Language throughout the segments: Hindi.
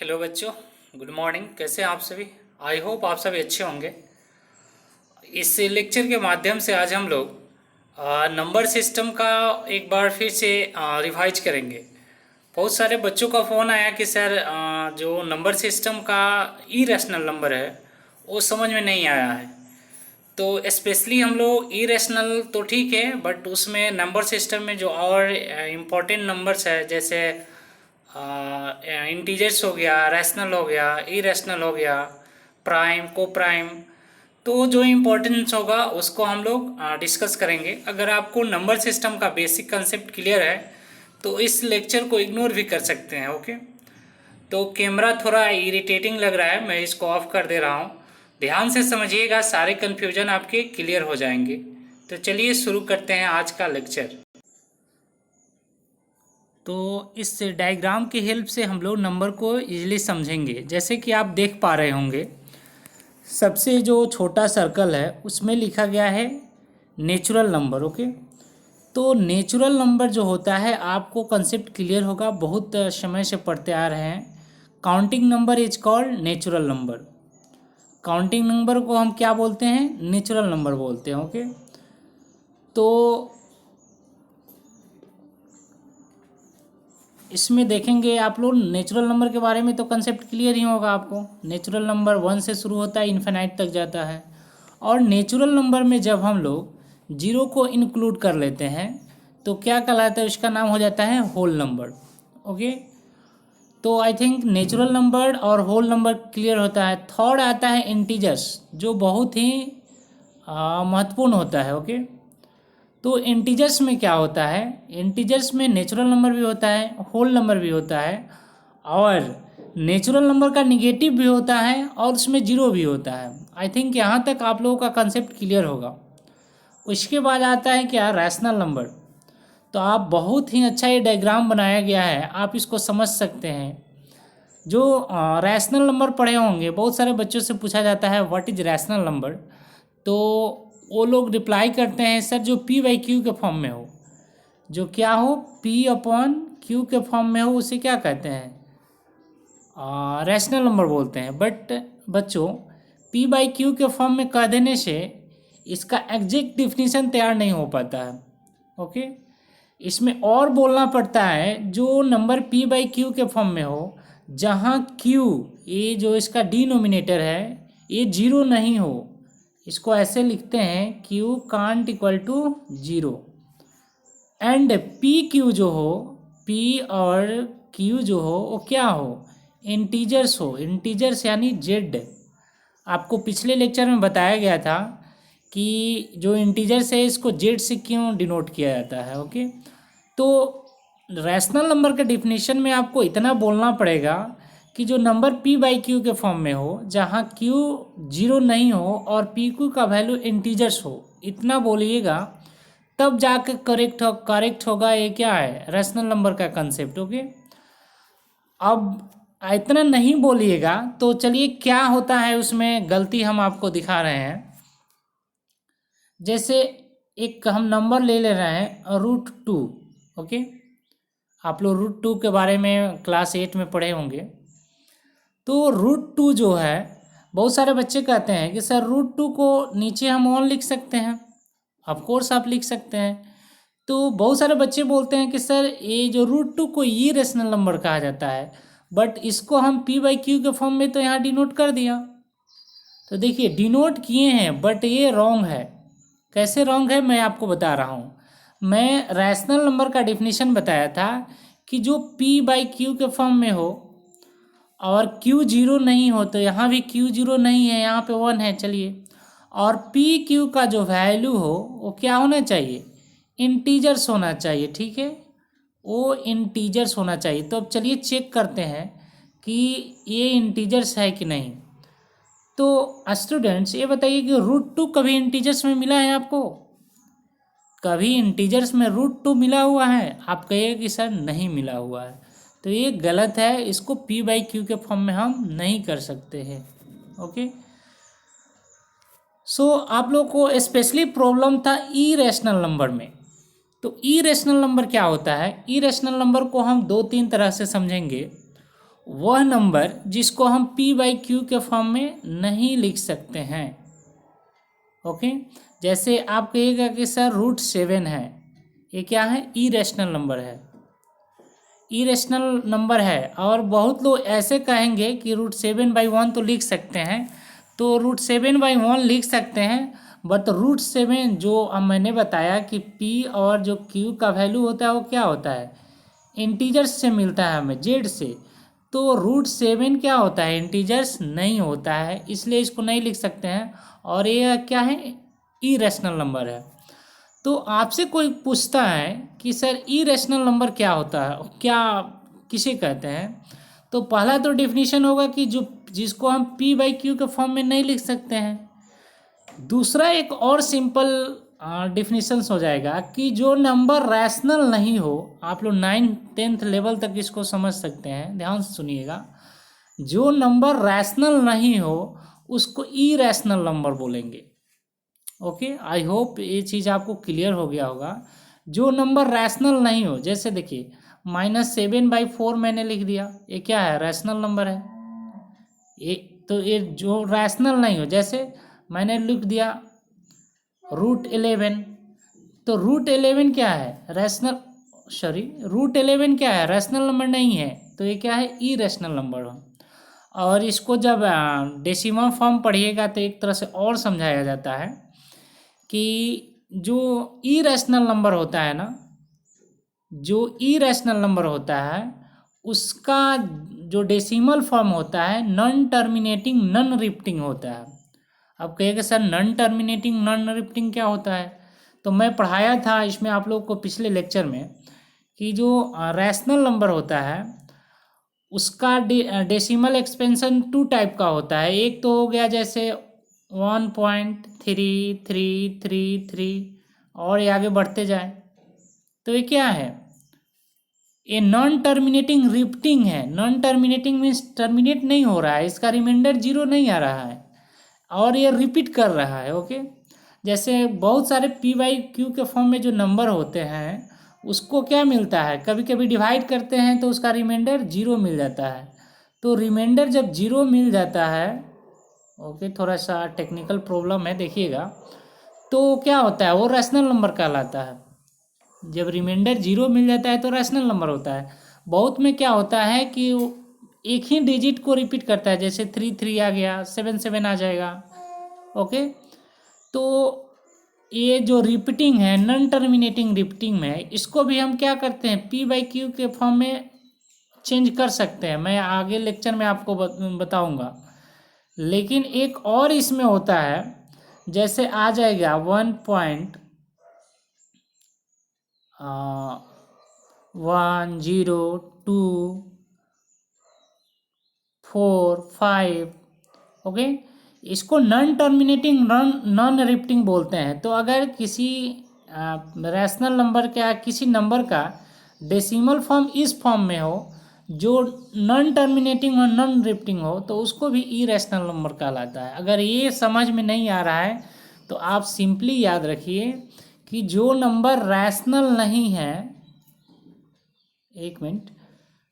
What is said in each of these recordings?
हेलो बच्चों, गुड मॉर्निंग। कैसे हैं आप सभी? आई होप आप सभी अच्छे होंगे। इस लेक्चर के माध्यम से आज हम लोग नंबर सिस्टम का एक बार फिर से रिवाइज करेंगे। बहुत सारे बच्चों का फ़ोन आया कि सर जो नंबर सिस्टम का इरेशनल नंबर है वो समझ में नहीं आया है। तो स्पेशली हम लोग इरेशनल तो ठीक है, बट उसमें नंबर सिस्टम में जो और इम्पोर्टेंट नंबर्स है, जैसे इंटीजर्स हो गया, रैशनल हो गया, इरेशनल हो गया, प्राइम, को प्राइम, तो जो इम्पोर्टेंस होगा उसको हम लोग डिस्कस करेंगे। अगर आपको नंबर सिस्टम का बेसिक कंसेप्ट क्लियर है तो इस लेक्चर को इग्नोर भी कर सकते हैं। ओके, तो कैमरा थोड़ा इरिटेटिंग लग रहा है, मैं इसको ऑफ कर दे रहा हूँ। ध्यान से समझिएगा, सारे कन्फ्यूजन आपके क्लियर हो जाएंगे। तो चलिए शुरू करते हैं आज का लेक्चर। तो इस डायग्राम की हेल्प से हम लोग नंबर को इजीली समझेंगे। जैसे कि आप देख पा रहे होंगे, सबसे जो छोटा सर्कल है उसमें लिखा गया है नेचुरल नंबर। ओके, तो नेचुरल नंबर जो होता है, आपको कंसेप्ट क्लियर होगा, बहुत समय से पढ़ते आ रहे हैं। Counting number is called natural number. Counting number को हम क्या बोलते हैं? नेचुरल नंबर बोलते हैं। ओके, तो इसमें देखेंगे आप लोग नेचुरल नंबर के बारे में, तो कंसेप्ट क्लियर ही होगा आपको। नेचुरल नंबर 1 से शुरू होता है, इन्फिनाइट तक जाता है। और नेचुरल नंबर में जब हम लोग जीरो को इंक्लूड कर लेते हैं तो क्या कहलाता है? उसका नाम हो जाता है होल नंबर। ओके, तो आई थिंक नेचुरल नंबर और होल नंबर क्लियर होता है। थर्ड आता है इंटीजर्स, जो बहुत ही महत्वपूर्ण होता है। ओके, तो इंटीजर्स में क्या होता है? इंटीजर्स में नेचुरल नंबर भी होता है, होल नंबर भी होता है, और नेचुरल नंबर का निगेटिव भी होता है, और उसमें जीरो भी होता है। आई थिंक यहाँ तक आप लोगों का कंसेप्ट क्लियर होगा। उसके बाद आता है क्या? Rational number. तो आप बहुत ही अच्छा ये डायग्राम बनाया गया है, आप इसको समझ सकते हैं। जो रैशनल नंबर पढ़े होंगे, बहुत सारे बच्चों से पूछा जाता है व्हाट इज रैशनल नंबर, तो वो लोग रिप्लाई करते हैं सर जो पी बाई क्यू के फॉर्म में हो, जो क्या हो, पी अपॉन क्यू के फॉर्म में हो, उसे क्या कहते हैं? रैशनल नंबर बोलते हैं। बट बच्चों, पी बाई क्यू के फॉर्म में कह देने से इसका एग्जैक्ट डिफिनीशन तैयार नहीं हो पाता है। ओके, इसमें और बोलना पड़ता है जो नंबर पी बाई क्यू के फॉर्म में हो, जहाँ क्यू, ये जो इसका डिनोमिनेटर है, ये जीरो नहीं हो। इसको ऐसे लिखते हैं Q can't equal to zero, and P Q जो हो, पी और क्यू जो हो वो क्या हो? इंटीजर्स हो। इंटीजर्स यानी जेड। आपको पिछले लेक्चर में बताया गया था कि जो इंटीजर्स है इसको जेड से क्यों डिनोट किया जाता है। ओके, तो रैशनल नंबर के डिफिनीशन में आपको इतना बोलना पड़ेगा कि जो नंबर पी बाई क्यू के फॉर्म में हो, जहाँ क्यू जीरो नहीं हो और पी क्यू का वैल्यू इंटीजर्स हो, इतना बोलिएगा, तब जाकर करेक्ट होगा। ये क्या है? रैशनल नंबर का कंसेप्ट। ओके, अब इतना नहीं बोलिएगा तो चलिए क्या होता है उसमें गलती हम आपको दिखा रहे हैं। जैसे एक हम नंबर ले रहे हैं √2। ओके, आप लोग √2 के बारे में क्लास 8 में पढ़े होंगे। तो √2 जो है, बहुत सारे बच्चे कहते हैं कि सर √2 को नीचे हम 1 लिख सकते हैं। ऑफ कोर्स आप लिख सकते हैं। तो बहुत सारे बच्चे बोलते हैं कि सर ये जो √2 को ये रेशनल नंबर कहा जाता है, बट इसको हम पी बाई क्यू के फॉर्म में तो यहाँ डिनोट कर दिया। तो देखिए, डिनोट किए हैं बट ये रॉन्ग है। कैसे रॉन्ग है मैं आपको बता रहा हूँ। मैं रैशनल नंबर का डिफिनीशन बताया था कि जो पी बाई क्यू के फॉर्म में हो और क्यू जीरो नहीं हो, तो यहाँ भी क्यू जीरो नहीं है, यहाँ पे 1 है। चलिए, और पी क्यू का जो वैल्यू हो वो क्या होना चाहिए? इंटीजर्स होना चाहिए। ठीक है, वो इंटीजर्स होना चाहिए। तो अब चलिए चेक करते हैं कि ये इंटीजर्स है कि नहीं। तो स्टूडेंट्स ये बताइए कि √2 कभी इंटीजर्स में मिला है आपको? कभी इंटीजर्स में √2 मिला हुआ है? आप कहिए कि सर नहीं मिला हुआ है, तो ये गलत है। इसको पी बाई क्यू के फॉर्म में हम नहीं कर सकते हैं। ओके, सो आप लोग को स्पेशली प्रॉब्लम था इरेशनल नंबर में। तो इरेशनल नंबर क्या होता है? इरेशनल नंबर को हम 2-3 तरह से समझेंगे। वह नंबर जिसको हम p बाई क्यू के फॉर्म में नहीं लिख सकते हैं। ओके, जैसे आप कहिएगा कि सर √7 है, ये क्या है? इरेशनल नंबर है, इरेशनल नंबर है। और बहुत लोग ऐसे कहेंगे कि √7/1 तो लिख सकते हैं, तो √7/1 लिख सकते हैं, बट √7 जो अब मैंने बताया कि p और जो q का वैल्यू होता है वो क्या होता है? इंटीजर्स से मिलता है हमें, जेड से। तो √7 क्या होता है? इंटीजर्स नहीं होता है, इसलिए इसको नहीं लिख सकते हैं। और ये क्या है? इरेशनल नंबर है। तो आपसे कोई पूछता है कि सर इरेशनल नंबर क्या होता है, क्या किसे कहते हैं? तो पहला तो डेफिनेशन होगा कि जिसको हम p बाई क्यू के फॉर्म में नहीं लिख सकते हैं। दूसरा एक और सिंपल डिफिनीशंस हो जाएगा कि जो नंबर रैशनल नहीं हो, आप लोग 9th-10th लेवल तक इसको समझ सकते हैं, ध्यान से सुनिएगा। जो नंबर रैशनल नहीं हो उसको इरेशनल नंबर बोलेंगे। ओके, आई होप ये चीज़ आपको क्लियर हो गया होगा। जो नंबर रैशनल नहीं हो, जैसे देखिए -7/4 मैंने लिख दिया, ये क्या है? रैशनल नंबर है। ये तो ये जो रैशनल नहीं हो, जैसे मैंने लिख दिया √11, तो √11 क्या है? रैशनल, सॉरी, √11 क्या है? रैशनल नंबर नहीं है, तो ये क्या है? इरेशनल नंबर हो। और इसको जब डेसिमल फॉर्म पढ़िएगा तो एक तरह से और समझाया जाता है कि जो इरेशनल नंबर होता है ना, जो इरेशनल नंबर होता है उसका जो डेसिमल फॉर्म होता है नॉन टर्मिनेटिंग नॉन रिपीटिंग होता है। अब कहेंगे sir non terminating non repeating क्या होता है? तो मैं पढ़ाया था इसमें आप लोग को पिछले लेक्चर में कि जो रैशनल नंबर होता है उसका डेसिमल एक्सपेंशन 2 टाइप का होता है। एक तो हो गया जैसे 1.3333 और ये आगे बढ़ते जाए, तो ये क्या है? ये नॉन टर्मिनेटिंग रिपीटिंग है। नॉन टर्मिनेटिंग मीन्स टर्मिनेट नहीं हो रहा है, इसका रिमाइंडर 0 नहीं आ रहा है और ये रिपीट कर रहा है। ओके, जैसे बहुत सारे p बाई क्यू के फॉर्म में जो नंबर होते हैं उसको क्या मिलता है? कभी कभी डिवाइड करते हैं तो उसका रिमाइंडर 0 मिल जाता है। तो रिमाइंडर जब 0 मिल जाता है, ओके, थोड़ा सा टेक्निकल प्रॉब्लम है, देखिएगा, तो क्या होता है? वो रैशनल नंबर कहलाता है। जब रिमाइंडर 0 मिल जाता है तो रैशनल नंबर होता है। बहुत में क्या होता है कि वो एक ही डिजिट को रिपीट करता है, जैसे 3 आ गया, 7 आ जाएगा। ओके, तो ये जो रिपीटिंग है, नॉन टर्मिनेटिंग रिपीटिंग में, इसको भी हम क्या करते हैं? p बाई क्यू के फॉर्म में चेंज कर सकते हैं, मैं आगे लेक्चर में आपको बताऊंगा। लेकिन एक और इसमें होता है, जैसे आ जाएगा 1.10245, ओके, इसको नॉन टर्मिनेटिंग नॉन रिपीटिंग बोलते हैं। तो अगर किसी रैशनल नंबर का, किसी नंबर का डेसिमल फॉर्म इस फॉर्म में हो जो नॉन टर्मिनेटिंग और नॉन रिपीटिंग हो, तो उसको भी इरेशनल नंबर कहलाता है। अगर ये समझ में नहीं आ रहा है तो आप सिंपली याद रखिए कि जो नंबर रैशनल नहीं है, एक मिनट,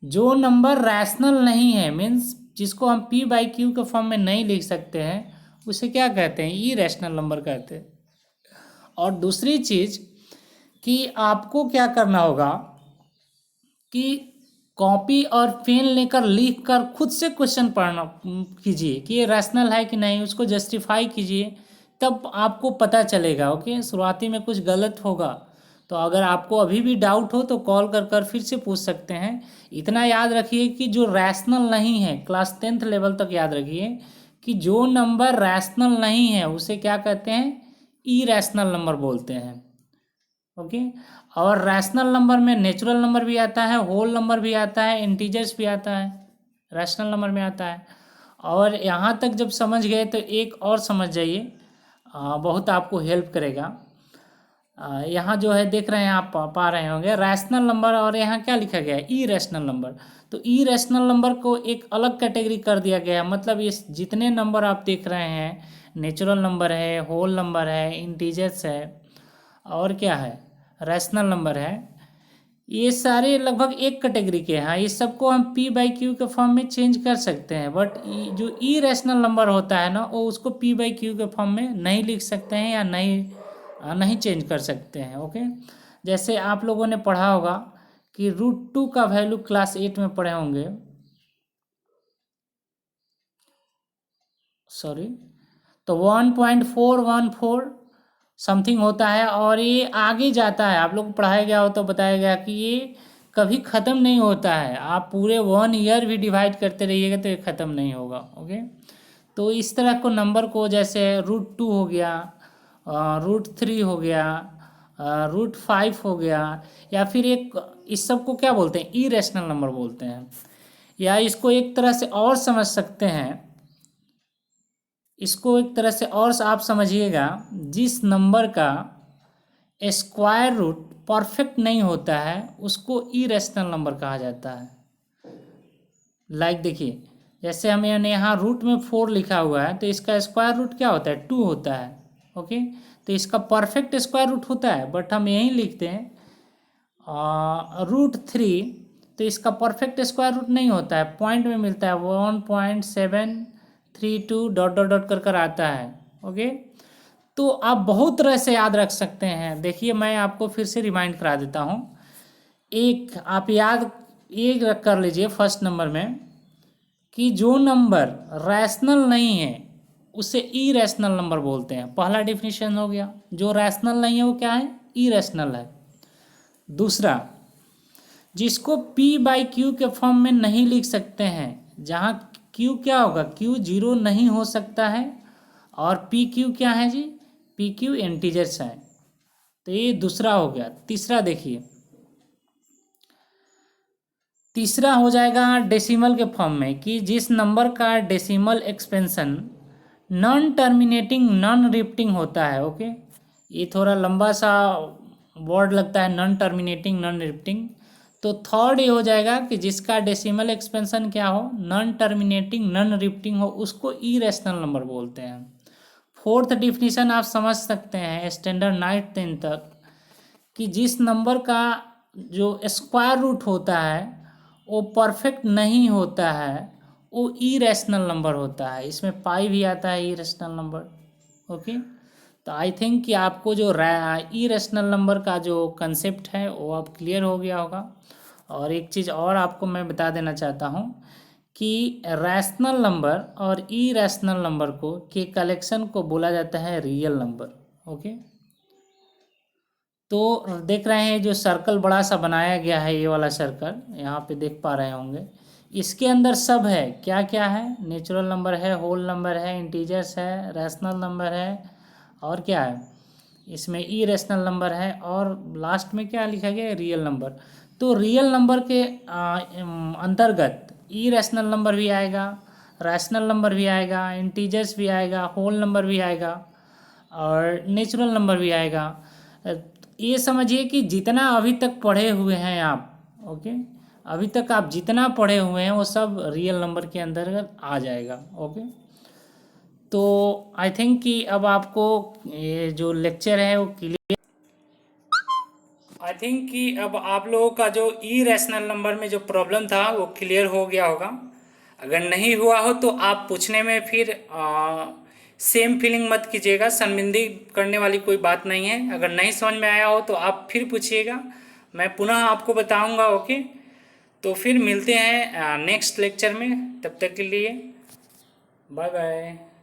जो नंबर रैशनल नहीं है मीन्स जिसको हम p बाई क्यू के फॉर्म में नहीं लिख सकते हैं, उसे क्या कहते हैं? इरेशनल नंबर कहते हैं। और दूसरी चीज़ कि आपको क्या करना होगा कि कॉपी और पेन लेकर लिख कर खुद से क्वेश्चन पढ़ना कीजिए कि ये रैशनल है कि नहीं, उसको जस्टिफाई कीजिए, तब आपको पता चलेगा। ओके, शुरुआती में कुछ गलत होगा तो अगर आपको अभी भी डाउट हो तो कॉल कर कर फिर से पूछ सकते हैं। इतना याद रखिए कि जो रैशनल नहीं है, क्लास 10th लेवल तक याद रखिए कि जो नंबर रैशनल नहीं है उसे क्या कहते हैं? इरेशनल नंबर बोलते हैं। ओके, और रैशनल नंबर में नेचुरल नंबर भी आता है, होल नंबर भी आता है, इंटीजर्स भी आता है, रैशनल नंबर में आता है। और यहाँ तक जब समझ गए तो एक और समझ जाइए, बहुत आपको हेल्प करेगा। यहाँ जो है देख रहे हैं आप, पा रहे होंगे रैशनल नंबर, और यहाँ क्या लिखा गया है? Irrational number. तो इरेशनल नंबर को एक अलग कैटेगरी कर दिया गया है। मतलब ये जितने नंबर आप देख रहे हैं, नेचुरल नंबर है, होल नंबर है, इंटीजर्स है, और क्या है? रैशनल नंबर है, ये सारे लगभग एक कैटेगरी के हैं। इस सबको हम पी बाई क्यू के फॉर्म में चेंज कर सकते हैं, बट जो इरेशनल नंबर होता है ना, वो उसको पी बाई क्यू के फॉर्म में नहीं लिख सकते हैं या नहीं चेंज कर सकते हैं। ओके, जैसे आप लोगों ने पढ़ा होगा कि √2 का वैल्यू क्लास 8 में पढ़े होंगे, सॉरी, तो 1.414 समथिंग होता है, और ये आगे जाता है। आप लोग को पढ़ाया गया हो तो बताया गया कि ये कभी ख़त्म नहीं होता है। आप पूरे 1 ईयर भी डिवाइड करते रहिएगा तो ये ख़त्म नहीं होगा। ओके, तो इस तरह को नंबर को, जैसे √2 हो गया, √3 हो गया, √5 हो गया, या फिर एक, इस सब को क्या बोलते हैं, इरेशनल नंबर बोलते हैं। या इसको एक तरह से और समझ सकते हैं, इसको एक तरह से और आप समझिएगा, जिस नंबर का स्क्वायर रूट परफेक्ट नहीं होता है उसको इरेशनल नंबर कहा जाता है। लाइक देखिए, जैसे हमें यहाँ रूट में 4 लिखा हुआ है, तो इसका स्क्वायर रूट क्या होता है, 2 होता है। ओके, तो इसका परफेक्ट स्क्वायर रूट होता है, बट हम यहीं लिखते हैं √3, तो इसका परफेक्ट स्क्वायर रूट नहीं होता है, पॉइंट में मिलता है 1.732 डॉट डॉट डॉट कर आता है। ओके, तो आप बहुत तरह से याद रख सकते हैं। देखिए, मैं आपको फिर से रिमाइंड करा देता हूँ। एक आप याद एक कर लीजिए फर्स्ट नंबर में, कि जो नंबर रैशनल नहीं है उसे इरेशनल नंबर बोलते हैं। पहला डिफिनीशन हो गया। जो रैशनल नहीं है वो क्या है, इरेशनल है। दूसरा, जिसको पी बाई क्यू के फॉर्म में नहीं लिख सकते हैं, जहाँ क्यू क्या होगा, क्यू 0 नहीं हो सकता है, और पी क्यू क्या है जी, पी क्यू इंटीजर्स है। तो ये दूसरा हो गया। तीसरा देखिए, तीसरा हो जाएगा डेसिमल के फॉर्म में, कि जिस नंबर का decimal expansion non terminating non repeating होता है। ओके, ये थोड़ा लंबा सा वर्ड लगता है, नॉन टर्मिनेटिंग नॉन रिपीटिंग। तो थर्ड ये हो जाएगा कि जिसका डेसिमल एक्सपेंशन क्या हो, नॉन टर्मिनेटिंग नॉन रिपीटिंग हो, उसको इरेशनल नंबर बोलते हैं। फोर्थ डिफिनीशन आप समझ सकते हैं स्टैंडर्ड 9th 10th तक, कि जिस नंबर का जो स्क्वायर रूट होता है वो परफेक्ट नहीं होता है, वो इरेशनल नंबर होता है। इसमें पाई भी आता है, इरेशनल नंबर। ओके, तो आई थिंक कि आपको जो इरेशनल नंबर का जो कंसेप्ट है वो अब क्लियर हो गया होगा। और एक चीज़ और आपको मैं बता देना चाहता हूँ कि रैशनल नंबर और इरेशनल नंबर को के कलेक्शन को बोला जाता है रियल नंबर। ओके, तो देख रहे हैं जो सर्कल बड़ा सा बनाया गया है, ये वाला सर्कल यहाँ पे देख पा रहे होंगे, इसके अंदर सब है। क्या क्या है, नेचुरल नंबर है, होल नंबर है, इंटीजर्स है, रैशनल नंबर है, और क्या है, इसमें इरेशनल नंबर है, और लास्ट में क्या लिखा गया है, रियल नंबर। तो रियल नंबर के अंतर्गत इरेशनल नंबर भी आएगा, रैशनल नंबर भी आएगा, इंटीजर्स भी आएगा, होल नंबर भी आएगा, और नेचुरल नंबर भी आएगा। ये समझिए कि जितना अभी तक पढ़े हुए हैं आप, ओके, अभी तक आप जितना पढ़े हुए हैं वो सब रियल नंबर के अंतर्गत आ जाएगा। ओके, तो आई थिंक कि अब आपको ये जो लेक्चर है वो क्लियर, आई थिंक कि अब आप लोगों का जो इरेशनल नंबर में जो प्रॉब्लम था वो क्लियर हो गया होगा। अगर नहीं हुआ हो तो आप पूछने में फिर सेम फीलिंग मत कीजिएगा, शर्मिंदगी करने वाली कोई बात नहीं है। अगर नहीं समझ में आया हो तो आप फिर पूछिएगा, मैं पुनः आपको बताऊंगा। ओके, तो फिर मिलते हैं नेक्स्ट लेक्चर में, तब तक के लिए बाय बाय।